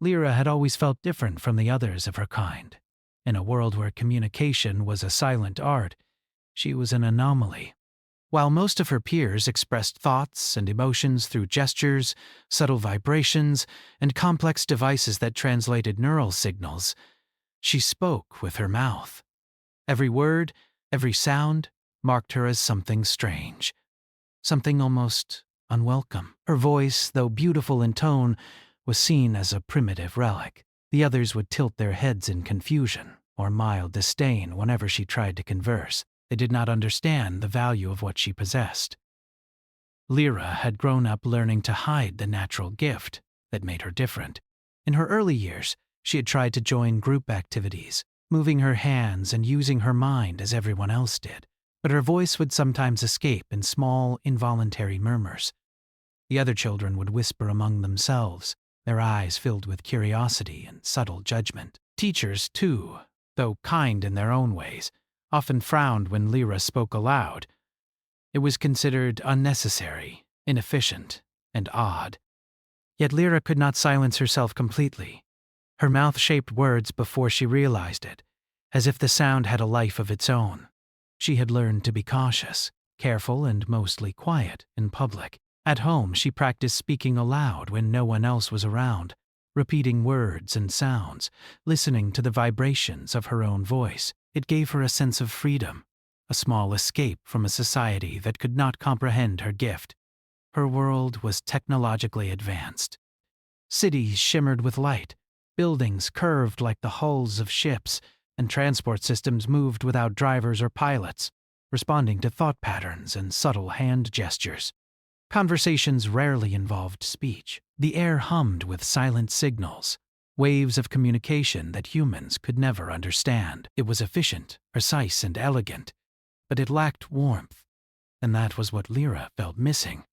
Lyra had always felt different from the others of her kind. In a world where communication was a silent art, she was an anomaly. While most of her peers expressed thoughts and emotions through gestures, subtle vibrations, and complex devices that translated neural signals, she spoke with her mouth. Every word, every sound, marked her as something strange, something almost unwelcome. Her voice, though beautiful in tone, was seen as a primitive relic. The others would tilt their heads in confusion or mild disdain whenever she tried to converse. They did not understand the value of what she possessed. Lyra had grown up learning to hide the natural gift that made her different. In her early years, she had tried to join group activities, moving her hands and using her mind as everyone else did, but her voice would sometimes escape in small, involuntary murmurs. The other children would whisper among themselves, their eyes filled with curiosity and subtle judgment. Teachers, too, though kind in their own ways, often frowned when Lyra spoke aloud. It was considered unnecessary, inefficient, and odd. Yet Lyra could not silence herself completely. Her mouth shaped words before she realized it, as if the sound had a life of its own. She had learned to be cautious, careful, and mostly quiet in public. At home, she practiced speaking aloud when no one else was around, repeating words and sounds, listening to the vibrations of her own voice. It gave her a sense of freedom, a small escape from a society that could not comprehend her gift. Her world was technologically advanced. Cities shimmered with light, buildings curved like the hulls of ships, and transport systems moved without drivers or pilots, responding to thought patterns and subtle hand gestures. Conversations rarely involved speech. The air hummed with silent signals, waves of communication that humans could never understand. It was efficient, precise, and elegant, but it lacked warmth, and that was what Lyra felt missing.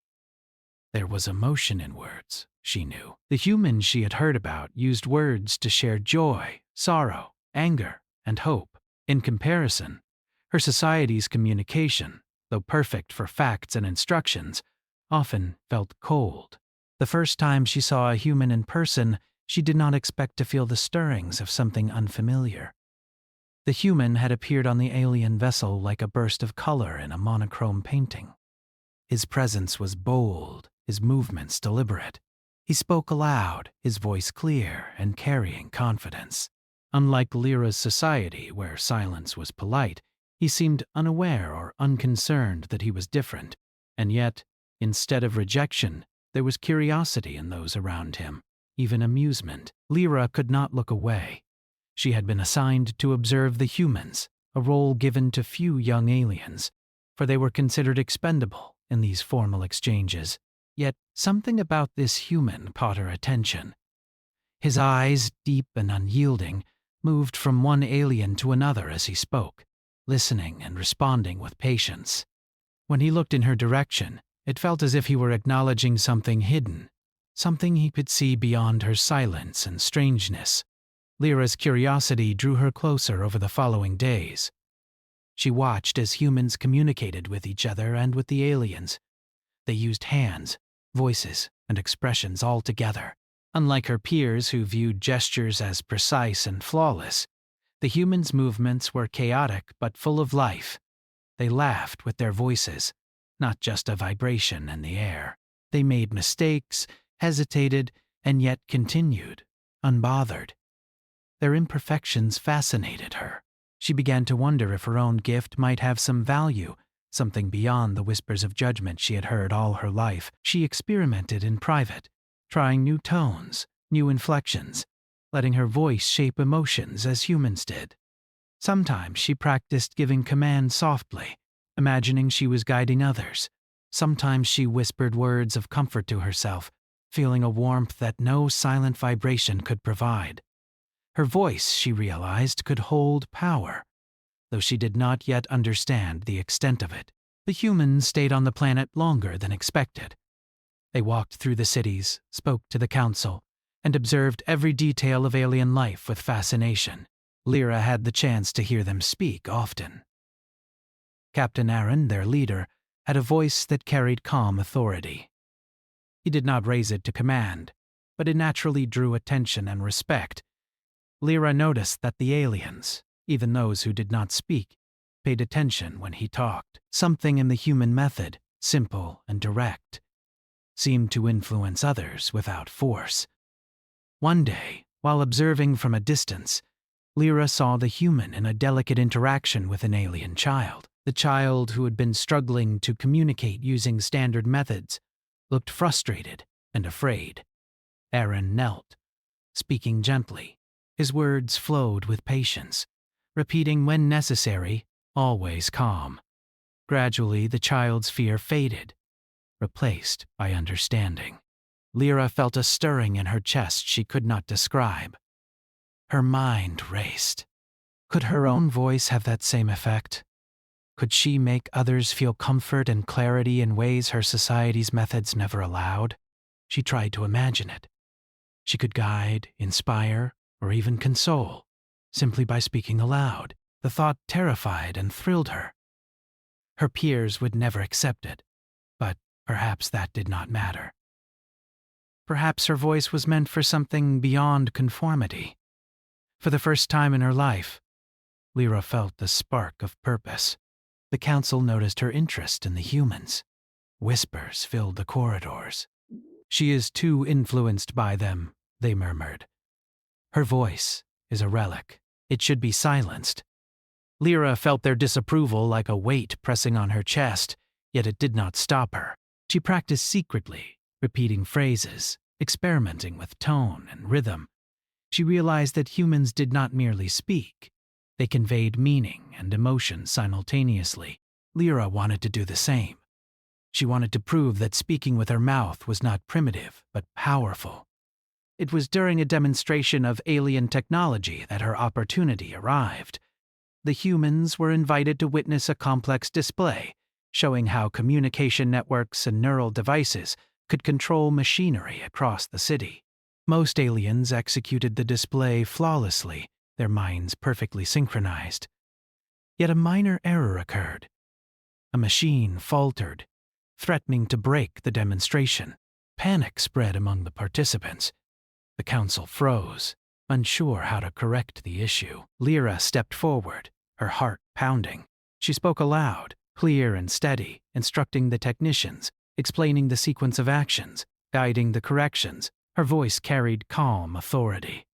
There was emotion in words, she knew. The humans she had heard about used words to share joy, sorrow, anger, and hope. In comparison, her society's communication, though perfect for facts and instructions, often felt cold. The first time she saw a human in person, she did not expect to feel the stirrings of something unfamiliar. The human had appeared on the alien vessel like a burst of color in a monochrome painting. His presence was bold, his movements deliberate. He spoke aloud, his voice clear and carrying confidence. Unlike Lyra's society, where silence was polite, he seemed unaware or unconcerned that he was different, and yet, instead of rejection, there was curiosity in those around him, even amusement. Lyra could not look away. She had been assigned to observe the humans, a role given to few young aliens, for they were considered expendable in these formal exchanges. Yet something about this human caught her attention. His eyes, deep and unyielding, moved from one alien to another as he spoke, listening and responding with patience. When he looked in her direction, it felt as if he were acknowledging something hidden, something he could see beyond her silence and strangeness. Lyra's curiosity drew her closer over the following days. She watched as humans communicated with each other and with the aliens. They used hands, voices, and expressions all together. Unlike her peers who viewed gestures as precise and flawless, the humans' movements were chaotic but full of life. They laughed with their voices, not just a vibration in the air. They made mistakes, hesitated, and yet continued, unbothered. Their imperfections fascinated her. She began to wonder if her own gift might have some value, something beyond the whispers of judgment she had heard all her life. She experimented in private, trying new tones, new inflections, letting her voice shape emotions as humans did. Sometimes she practiced giving commands softly, imagining she was guiding others. Sometimes she whispered words of comfort to herself, feeling a warmth that no silent vibration could provide. Her voice, she realized, could hold power, though she did not yet understand the extent of it. The humans stayed on the planet longer than expected. They walked through the cities, spoke to the council, and observed every detail of alien life with fascination. Lyra had the chance to hear them speak often. Captain Aaron, their leader, had a voice that carried calm authority. He did not raise it to command. but it naturally drew attention and respect. Lyra noticed that the aliens, even those who did not speak, paid attention when he talked. Something in the human method, simple and direct, seemed to influence others without force. One day, while observing from a distance, Lyra saw the human in a delicate interaction with an alien child. The child, who had been struggling to communicate using standard methods, looked frustrated and afraid. Aaron knelt, speaking gently. His words flowed with patience, repeating when necessary, always calm. Gradually, the child's fear faded, replaced by understanding. Lyra felt a stirring in her chest she could not describe. Her mind raced. Could her own voice have that same effect? Could she make others feel comfort and clarity in ways her society's methods never allowed? She tried to imagine it. She could guide, inspire, or even console, simply by speaking aloud. The thought terrified and thrilled her. Her peers would never accept it, but perhaps that did not matter. Perhaps her voice was meant for something beyond conformity. For the first time in her life, Lyra felt the spark of purpose. The council noticed her interest in the humans. Whispers filled the corridors. "She is too influenced by them," they murmured. "Her voice is a relic. It should be silenced." Lyra felt their disapproval like a weight pressing on her chest, yet it did not stop her. She practiced secretly, repeating phrases, experimenting with tone and rhythm. She realized that humans did not merely speak. They conveyed meaning and emotion simultaneously. Lyra wanted to do the same. She wanted to prove that speaking with her mouth was not primitive, but powerful. It was during a demonstration of alien technology that her opportunity arrived. The humans were invited to witness a complex display, showing how communication networks and neural devices could control machinery across the city. Most aliens executed the display flawlessly, their minds perfectly synchronized. Yet a minor error occurred. A machine faltered, threatening to break the demonstration. Panic spread among the participants. The council froze, unsure how to correct the issue. Lyra stepped forward, her heart pounding. She spoke aloud, clear and steady, instructing the technicians, explaining the sequence of actions, guiding the corrections. Her voice carried calm authority.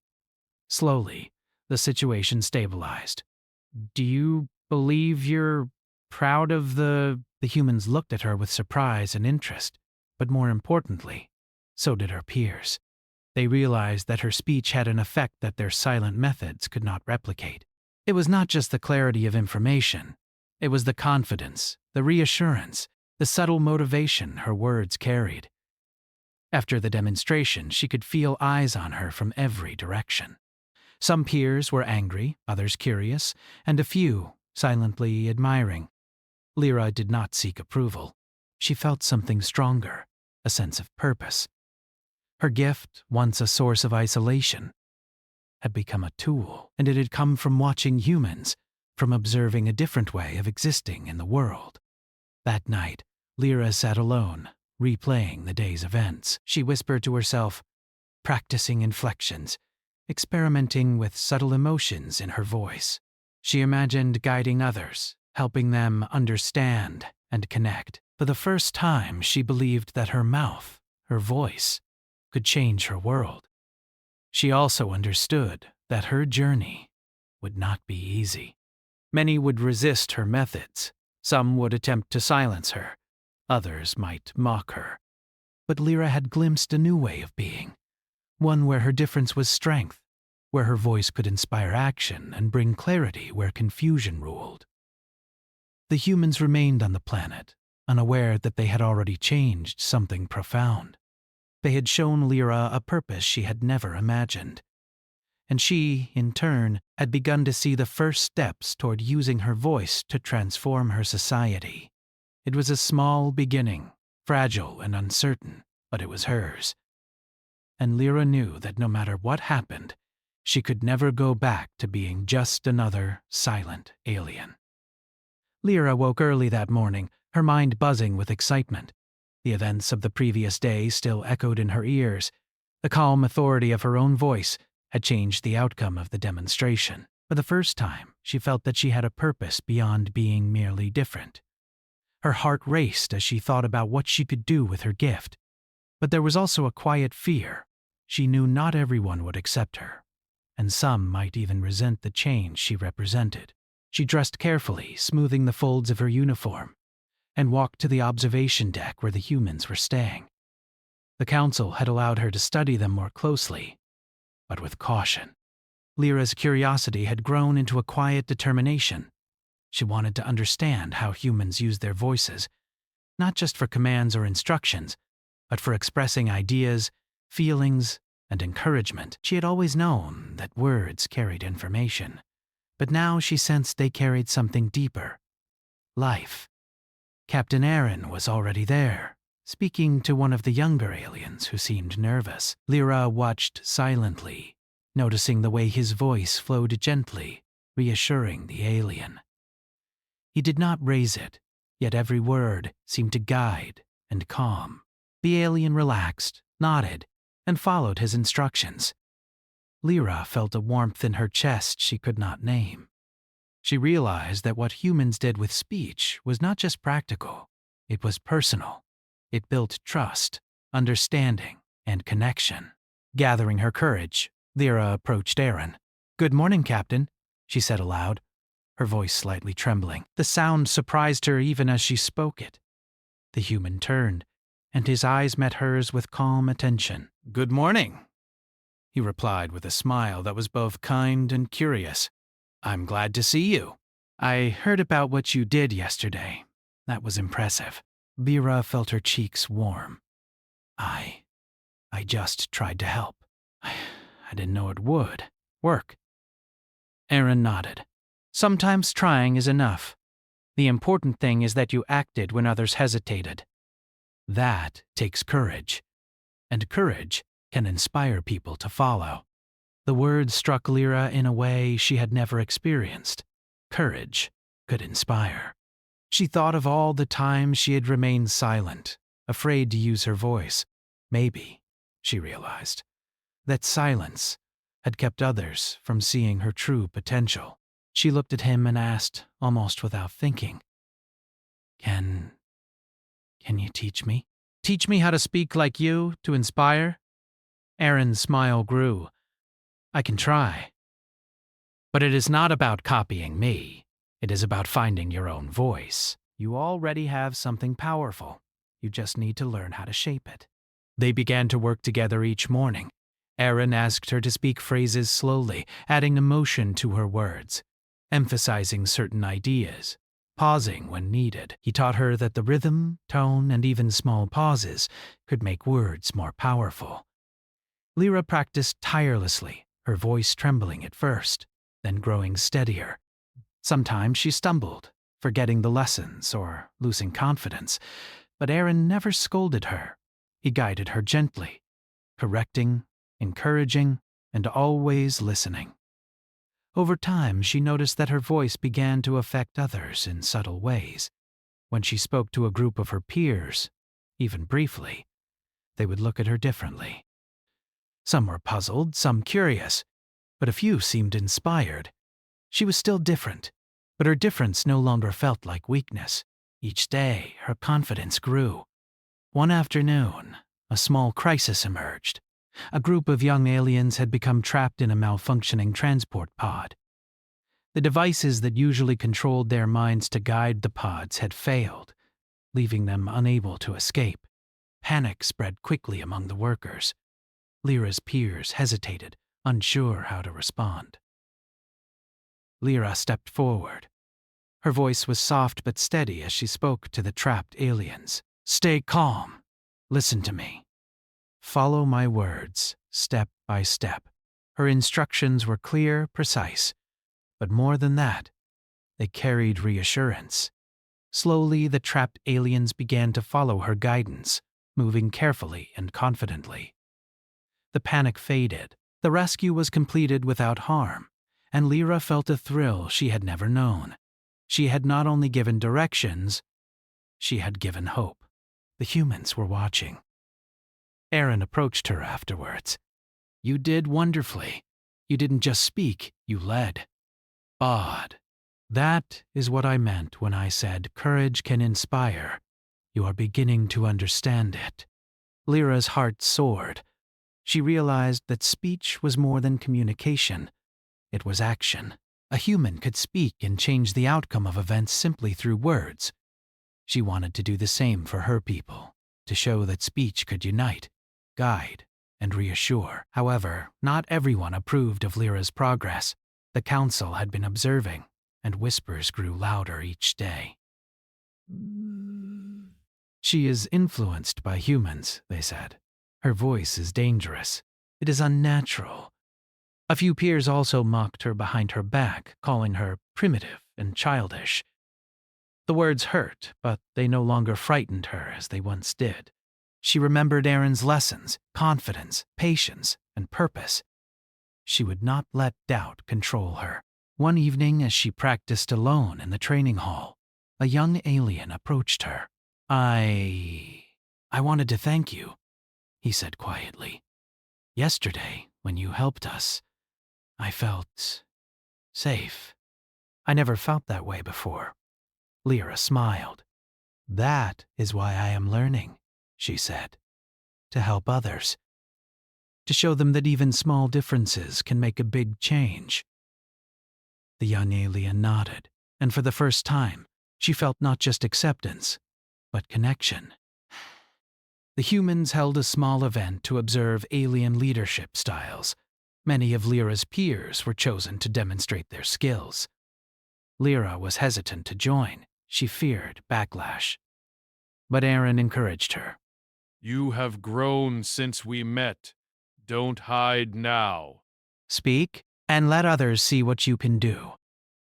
Slowly, the situation stabilized. "Do you believe you're proud of the..." The humans looked at her with surprise and interest, but more importantly, so did her peers. They realized that her speech had an effect that their silent methods could not replicate. It was not just the clarity of information. It was the confidence, the reassurance, the subtle motivation her words carried. After the demonstration, she could feel eyes on her from every direction. Some peers were angry, others curious, and a few silently admiring. Lyra did not seek approval. She felt something stronger, a sense of purpose. Her gift, once a source of isolation, had become a tool, and it had come from watching humans, from observing a different way of existing in the world. That night, Lyra sat alone, replaying the day's events. She whispered to herself, practicing inflections, experimenting with subtle emotions in her voice. She imagined guiding others, helping them understand and connect. For the first time, she believed that her mouth, her voice, could change her world. She also understood that her journey would not be easy. Many would resist her methods. Some would attempt to silence her. Others might mock her. But Lyra had glimpsed a new way of being, one where her difference was strength, where her voice could inspire action and bring clarity where confusion ruled. The humans remained on the planet, unaware that they had already changed something profound. They had shown Lyra a purpose she had never imagined. And she, in turn, had begun to see the first steps toward using her voice to transform her society. It was a small beginning, fragile and uncertain, but it was hers. And Lyra knew that no matter what happened, she could never go back to being just another silent alien. Lyra woke early that morning, her mind buzzing with excitement. The events of the previous day still echoed in her ears. The calm authority of her own voice had changed the outcome of the demonstration. For the first time, she felt that she had a purpose beyond being merely different. Her heart raced as she thought about what she could do with her gift. But there was also a quiet fear. She knew not everyone would accept her, and some might even resent the change she represented. She dressed carefully, smoothing the folds of her uniform, and walked to the observation deck where the humans were staying. The council had allowed her to study them more closely, but with caution. Lyra's curiosity had grown into a quiet determination. She wanted to understand how humans use their voices, not just for commands or instructions, but for expressing ideas, feelings, and encouragement. She had always known that words carried information, but now she sensed they carried something deeper: life. Captain Aaron was already there, speaking to one of the younger aliens who seemed nervous. Lyra watched silently, noticing the way his voice flowed gently, reassuring the alien. He did not raise it, yet every word seemed to guide and calm. The alien relaxed, nodded, and followed his instructions. Lyra felt a warmth in her chest she could not name. She realized that what humans did with speech was not just practical, it was personal. It built trust, understanding, and connection. Gathering her courage, Lyra approached Aaron. "Good morning, Captain," she said aloud, her voice slightly trembling. The sound surprised her even as she spoke it. The human turned, and his eyes met hers with calm attention. "Good morning," he replied with a smile that was both kind and curious. "I'm glad to see you. I heard about what you did yesterday. That was impressive." Lyra felt her cheeks warm. I just tried to help. I didn't know it would work." Aaron nodded. "Sometimes trying is enough. The important thing is that you acted when others hesitated. That takes courage, and courage can inspire people to follow." The words struck Lyra in a way she had never experienced. Courage could inspire. She thought of all the times she had remained silent, afraid to use her voice. Maybe, she realized, that silence had kept others from seeing her true potential. She looked at him and asked, almost without thinking, Can you teach me? Teach me how to speak like you, to inspire?" Aaron's smile grew. "I can try. But it is not about copying me. It is about finding your own voice. You already have something powerful. You just need to learn how to shape it." They began to work together each morning. Aaron asked her to speak phrases slowly, adding emotion to her words, emphasizing certain ideas, pausing when needed. He taught her that the rhythm, tone, and even small pauses could make words more powerful. Lyra practiced tirelessly, her voice trembling at first, then growing steadier. Sometimes she stumbled, forgetting the lessons or losing confidence, but Aaron never scolded her. He guided her gently, correcting, encouraging, and always listening. Over time, she noticed that her voice began to affect others in subtle ways. When she spoke to a group of her peers, even briefly, they would look at her differently. Some were puzzled, some curious, but a few seemed inspired. She was still different, but her difference no longer felt like weakness. Each day, her confidence grew. One afternoon, a small crisis emerged. A group of young aliens had become trapped in a malfunctioning transport pod. The devices that usually controlled their minds to guide the pods had failed, leaving them unable to escape. Panic spread quickly among the workers. Lyra's peers hesitated, unsure how to respond. Lyra stepped forward. Her voice was soft but steady as she spoke to the trapped aliens. "Stay calm. Listen to me. Follow my words, step by step." Her instructions were clear, precise, but more than that, they carried reassurance. Slowly, the trapped aliens began to follow her guidance, moving carefully and confidently. The panic faded. The rescue was completed without harm, and Lyra felt a thrill she had never known. She had not only given directions, she had given hope. The humans were watching. Aaron approached her afterwards. You did wonderfully. You didn't just speak, you led. Odd. That is what I meant when I said courage can inspire. You are beginning to understand it. Lyra's heart soared. She realized that speech was more than communication. It was action. A human could speak and change the outcome of events simply through words. She wanted to do the same for her people, to show that speech could unite, guide, and reassure. However, not everyone approved of Lyra's progress. The council had been observing, and whispers grew louder each day. She is influenced by humans, they said. Her voice is dangerous. It is unnatural. A few peers also mocked her behind her back, calling her primitive and childish. The words hurt, but they no longer frightened her as they once did. She remembered Aaron's lessons, confidence, patience, and purpose. She would not let doubt control her. One evening, as she practiced alone in the training hall, a young alien approached her. I wanted to thank you, he said quietly. Yesterday, when you helped us, I felt safe. I never felt that way before. Lyra smiled. That is why I am learning, she said, to help others, to show them that even small differences can make a big change. The young alien nodded, and for the first time, she felt not just acceptance, but connection. The humans held a small event to observe alien leadership styles. Many of Lyra's peers were chosen to demonstrate their skills. Lyra was hesitant to join. She feared backlash. But Aaron encouraged her. You have grown since we met. Don't hide now. Speak, and let others see what you can do.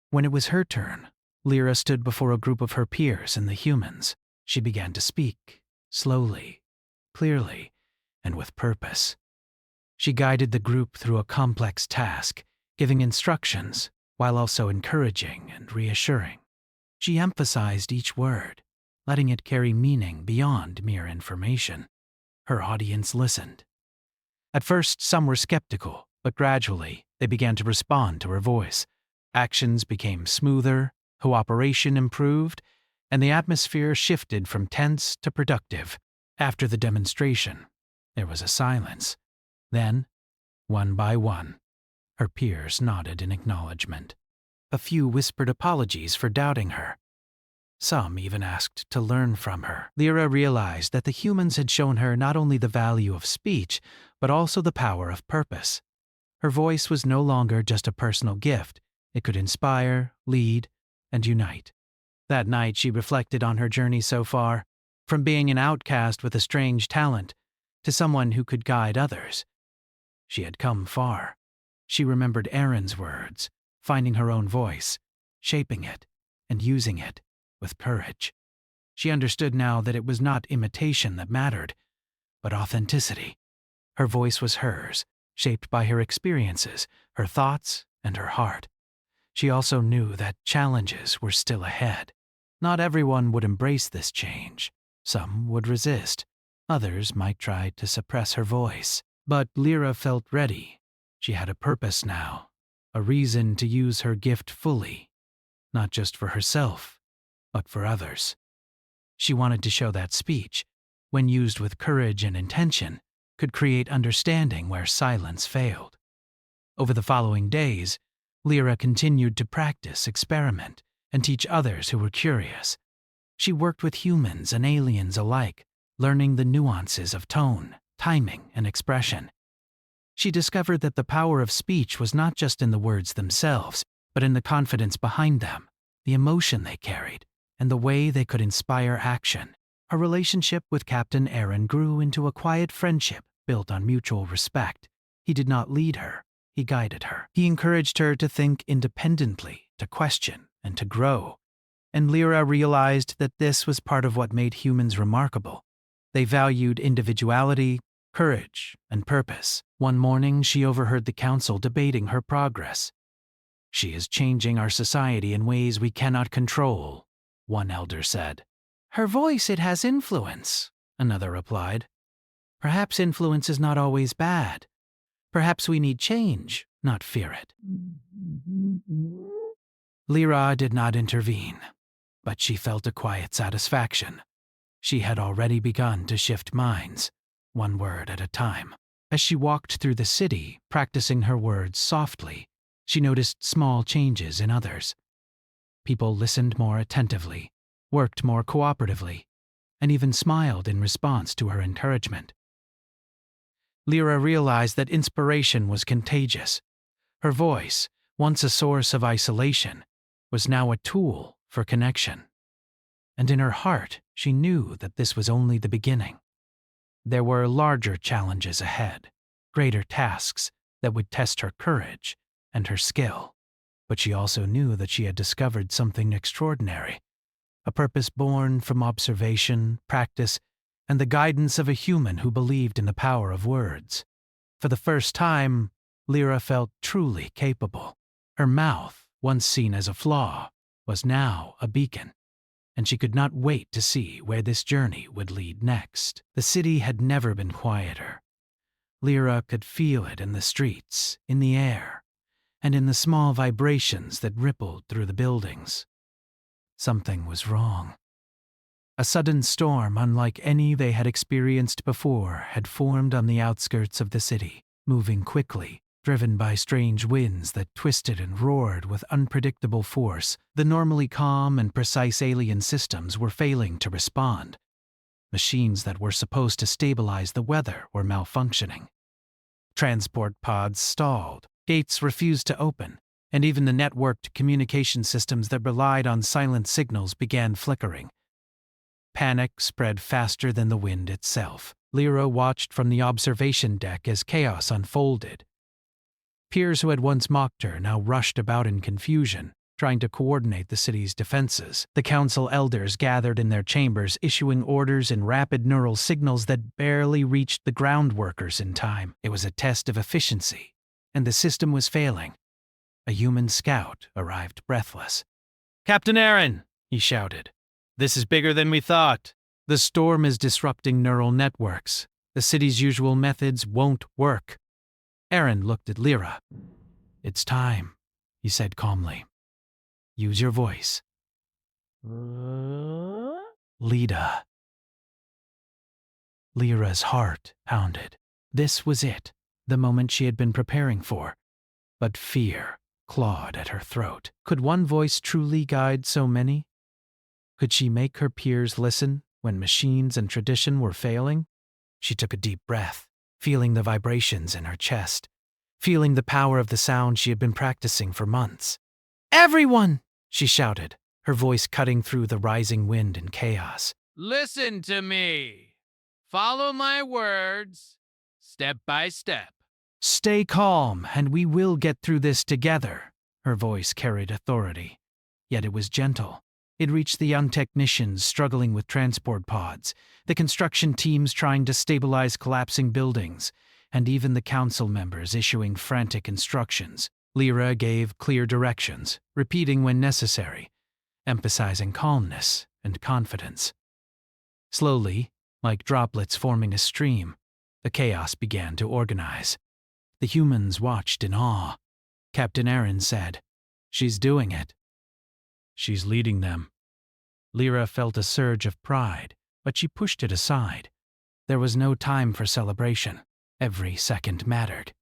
When it was her turn, Lyra stood before a group of her peers and the humans. She began to speak, slowly, clearly, and with purpose. She guided the group through a complex task, giving instructions while also encouraging and reassuring. She emphasized each word, letting it carry meaning beyond mere information. Her audience listened. At first, some were skeptical, but gradually they began to respond to her voice. Actions became smoother, cooperation improved, and the atmosphere shifted from tense to productive. After the demonstration, there was a silence. Then, one by one, her peers nodded in acknowledgement. A few whispered apologies for doubting her. Some even asked to learn from her. Lyra realized that the humans had shown her not only the value of speech, but also the power of purpose. Her voice was no longer just a personal gift. It could inspire, lead, and unite. That night she reflected on her journey so far, from being an outcast with a strange talent to someone who could guide others. She had come far. She remembered Aaron's words, finding her own voice, shaping it, and using it with courage. She understood now that it was not imitation that mattered, but authenticity. Her voice was hers, shaped by her experiences, her thoughts, and her heart. She also knew that challenges were still ahead. Not everyone would embrace this change. Some would resist. Others might try to suppress her voice. But Lyra felt ready. She had a purpose now, a reason to use her gift fully, not just for herself, but for others. She wanted to show that speech, when used with courage and intention, could create understanding where silence failed. Over the following days, Lyra continued to practice, experiment, and teach others who were curious. She worked with humans and aliens alike, learning the nuances of tone, timing, and expression. She discovered that the power of speech was not just in the words themselves, but in the confidence behind them, the emotion they carried, and the way they could inspire action. Her relationship with Captain Aaron grew into a quiet friendship built on mutual respect. He did not lead her, he guided her. He encouraged her to think independently, to question, and to grow. And Lyra realized that this was part of what made humans remarkable. They valued individuality, courage, and purpose. One morning, she overheard the council debating her progress. She is changing our society in ways we cannot control, one elder said. Her voice, it has influence, another replied. Perhaps influence is not always bad. Perhaps we need change, not fear it. Lyra did not intervene, but she felt a quiet satisfaction. She had already begun to shift minds, one word at a time. As she walked through the city, practicing her words softly, she noticed small changes in others. People listened more attentively, worked more cooperatively, and even smiled in response to her encouragement. Lyra realized that inspiration was contagious. Her voice, once a source of isolation, was now a tool for connection. And in her heart, she knew that this was only the beginning. There were larger challenges ahead, greater tasks that would test her courage and her skill. But she also knew that she had discovered something extraordinary, a purpose born from observation, practice, and the guidance of a human who believed in the power of words. For the first time, Lyra felt truly capable. Her mouth, once seen as a flaw, was now a beacon, and she could not wait to see where this journey would lead next. The city had never been quieter. Lyra could feel it in the streets, in the air, and in the small vibrations that rippled through the buildings. Something was wrong. A sudden storm unlike any they had experienced before had formed on the outskirts of the city, moving quickly, driven by strange winds that twisted and roared with unpredictable force. The normally calm and precise alien systems were failing to respond. Machines that were supposed to stabilize the weather were malfunctioning. Transport pods stalled, gates refused to open, and even the networked communication systems that relied on silent signals began flickering. Panic spread faster than the wind itself. Lyra watched from the observation deck as chaos unfolded. Peers who had once mocked her now rushed about in confusion, trying to coordinate the city's defenses. The council elders gathered in their chambers, issuing orders in rapid neural signals that barely reached the ground workers in time. It was a test of efficiency, and the system was failing. A human scout arrived breathless. "Captain Aaron!" he shouted. "This is bigger than we thought. The storm is disrupting neural networks. The city's usual methods won't work." Aaron looked at Lyra. "It's time," he said calmly. "Use your voice." Lida. Lyra's heart pounded. This was it, the moment she had been preparing for. But fear clawed at her throat. Could one voice truly guide so many? Could she make her peers listen when machines and tradition were failing? She took a deep breath, feeling the vibrations in her chest, feeling the power of the sound she had been practicing for months. "Everyone!" she shouted, her voice cutting through the rising wind and chaos. Listen to me. Follow my words, step by step. "Stay calm, and we will get through this together." Her voice carried authority, yet it was gentle. It reached the young technicians struggling with transport pods, the construction teams trying to stabilize collapsing buildings, and even the council members issuing frantic instructions. Lyra gave clear directions, repeating when necessary, emphasizing calmness and confidence. Slowly, like droplets forming a stream, the chaos began to organize. The humans watched in awe. Captain Aaron said, "She's doing it. She's leading them." Lyra felt a surge of pride, but she pushed it aside. There was no time for celebration. Every second mattered.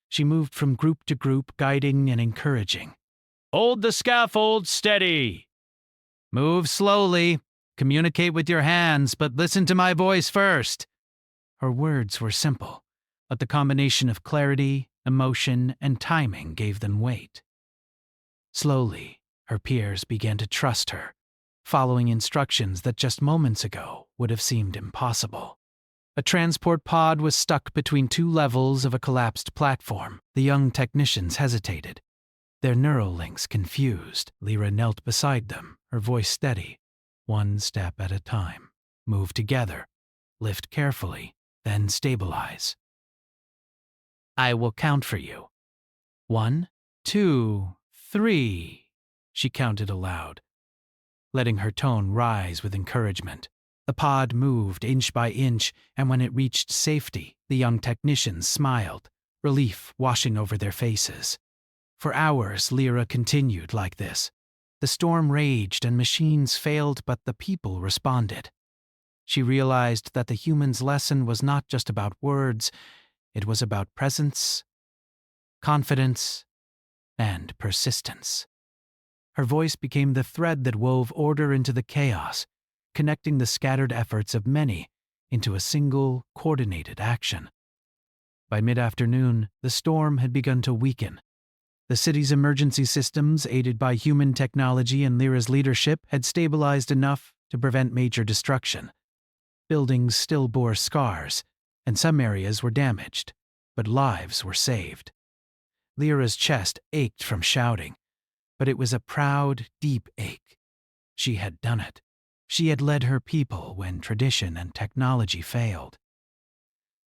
She moved from group to group, guiding and encouraging. "Hold the scaffold steady. Move slowly. Communicate with your hands, but listen to my voice first." Her words were simple, but the combination of clarity, emotion, and timing gave them weight. Slowly, her peers began to trust her, following instructions that just moments ago would have seemed impossible. A transport pod was stuck between two levels of a collapsed platform. The young technicians hesitated, their neural links confused. Lyra knelt beside them, her voice steady. "One step at a time. Move together. Lift carefully, then stabilize. I will count for you. 1, 2, 3. She counted aloud, letting her tone rise with encouragement. The pod moved inch by inch, and when it reached safety, the young technicians smiled, relief washing over their faces. For hours, Lyra continued like this. The storm raged and machines failed, but the people responded. She realized that the human's lesson was not just about words, it was about presence, confidence, and persistence. Her voice became the thread that wove order into the chaos, connecting the scattered efforts of many into a single, coordinated action. By mid-afternoon, the storm had begun to weaken. The city's emergency systems, aided by human technology and Lyra's leadership, had stabilized enough to prevent major destruction. Buildings still bore scars, and some areas were damaged, but lives were saved. Lyra's chest ached from shouting, but it was a proud, deep ache. She had done it. She had led her people when tradition and technology failed.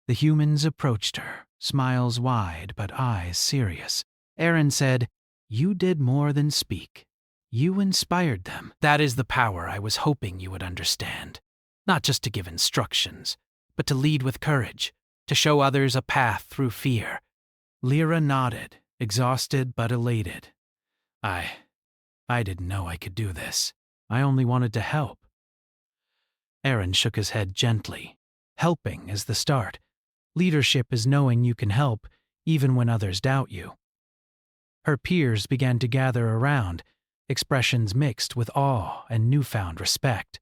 The humans approached her, smiles wide but eyes serious. Aaron said, "You did more than speak. You inspired them. That is the power I was hoping you would understand. Not just to give instructions, but to lead with courage, to show others a path through fear." Lyra nodded, exhausted but elated. I didn't know I could do this. I only wanted to help." Aaron shook his head gently. Helping is the start. Leadership is knowing you can help, even when others doubt you. Her peers began to gather around, expressions mixed with awe and newfound respect.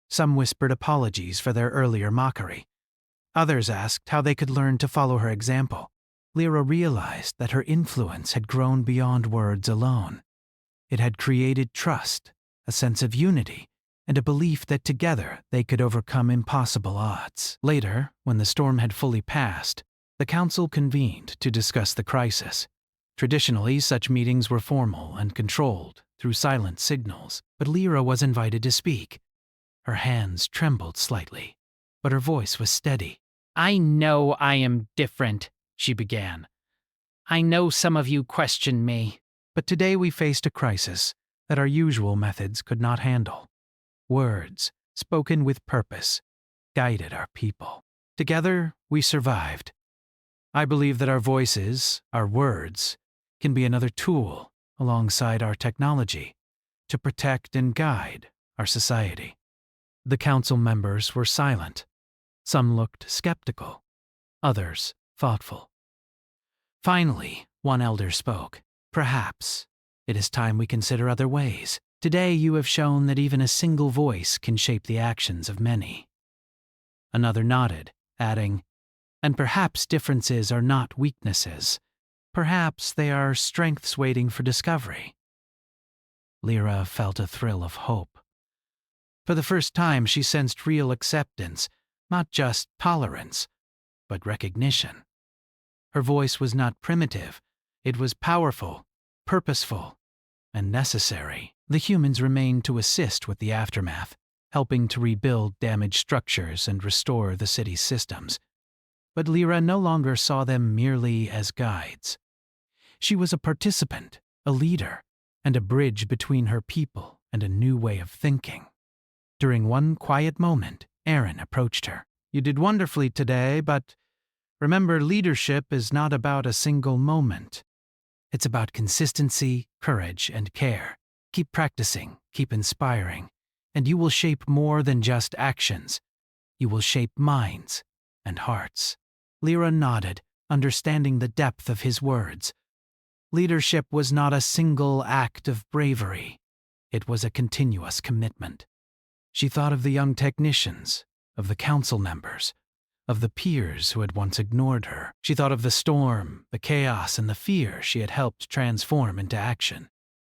Some whispered apologies for their earlier mockery. Others asked how they could learn to follow her example. Lyra realized that her influence had grown beyond words alone. It had created trust, a sense of unity, and a belief that together they could overcome impossible odds. Later, when the storm had fully passed, the council convened to discuss the crisis. Traditionally, such meetings were formal and controlled through silent signals, but Lyra was invited to speak. Her hands trembled slightly, but her voice was steady. "I know I am different," she began. "I know some of you question me. But today we faced a crisis that our usual methods could not handle. Words, spoken with purpose, guided our people. Together, we survived. I believe that our voices, our words, can be another tool alongside our technology to protect and guide our society." The council members were silent. Some looked skeptical, others thoughtful. Finally, one elder spoke. "Perhaps it is time we consider other ways. Today you have shown that even a single voice can shape the actions of many." Another nodded, adding, "And perhaps differences are not weaknesses. Perhaps they are strengths waiting for discovery." Lyra felt a thrill of hope. For the first time, she sensed real acceptance, not just tolerance, but recognition. Her voice was not primitive. It was powerful, purposeful, and necessary. The humans remained to assist with the aftermath, helping to rebuild damaged structures and restore the city's systems. But Lyra no longer saw them merely as guides. She was a participant, a leader, and a bridge between her people and a new way of thinking. During one quiet moment, Aaron approached her. "You did wonderfully today, but remember, leadership is not about a single moment. It's about consistency, courage, and care. Keep practicing, keep inspiring, and you will shape more than just actions. You will shape minds and hearts." Lyra nodded, understanding the depth of his words. Leadership was not a single act of bravery. It was a continuous commitment. She thought of the young technicians, of the council members, of the peers who had once ignored her. She thought of the storm, the chaos, and the fear she had helped transform into action.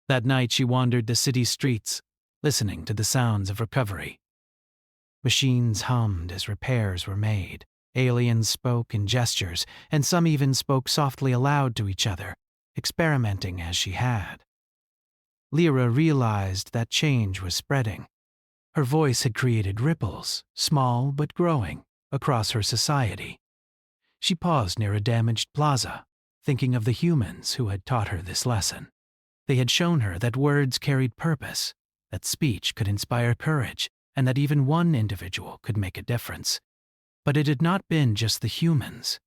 That night she wandered the city streets, listening to the sounds of recovery. Machines hummed as repairs were made. Aliens spoke in gestures, and some even spoke softly aloud to each other, experimenting as she had. Lyra realized that change was spreading. Her voice had created ripples, small but growing, across her society. She paused near a damaged plaza, thinking of the humans who had taught her this lesson. They had shown her that words carried purpose, that speech could inspire courage, and that even one individual could make a difference. But it had not been just the humans.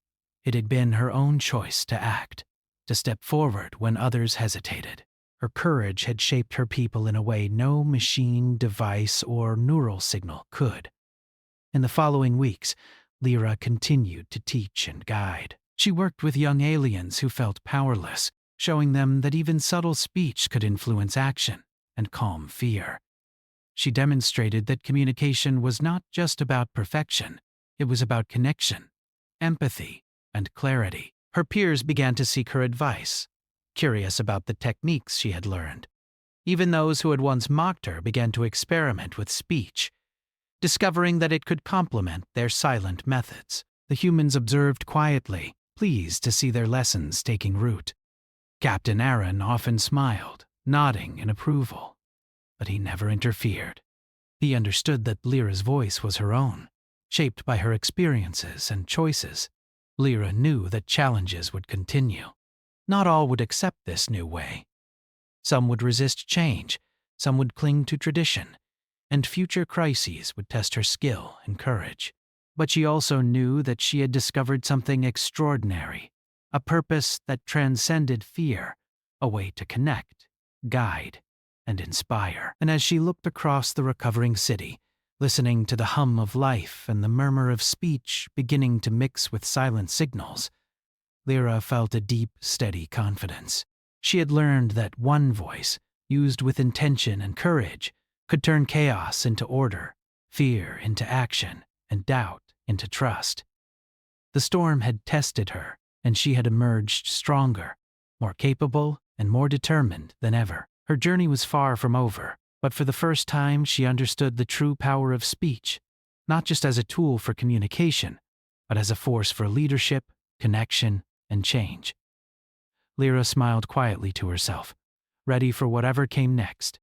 It had been her own choice to act, to step forward when others hesitated. Her courage had shaped her people in a way no machine, device, or neural signal could. In the following weeks, Lyra continued to teach and guide. She worked with young aliens who felt powerless, showing them that even subtle speech could influence action and calm fear. She demonstrated that communication was not just about perfection, it was about connection, empathy, and clarity. Her peers began to seek her advice, curious about the techniques she had learned. Even those who had once mocked her began to experiment with speech, discovering that it could complement their silent methods. The humans observed quietly, pleased to see their lessons taking root. Captain Aaron often smiled, nodding in approval, but he never interfered. He understood that Lyra's voice was her own, shaped by her experiences and choices. Lyra knew that challenges would continue. Not all would accept this new way. Some would resist change, some would cling to tradition, and future crises would test her skill and courage. But she also knew that she had discovered something extraordinary, a purpose that transcended fear, a way to connect, guide, and inspire. And as she looked across the recovering city, listening to the hum of life and the murmur of speech beginning to mix with silent signals, Lyra felt a deep, steady confidence. She had learned that one voice, used with intention and courage, could turn chaos into order, fear into action, and doubt into trust. The storm had tested her, and she had emerged stronger, more capable, and more determined than ever. Her journey was far from over, but for the first time she understood the true power of speech, not just as a tool for communication, but as a force for leadership, connection, and change. Lyra smiled quietly to herself, ready for whatever came next.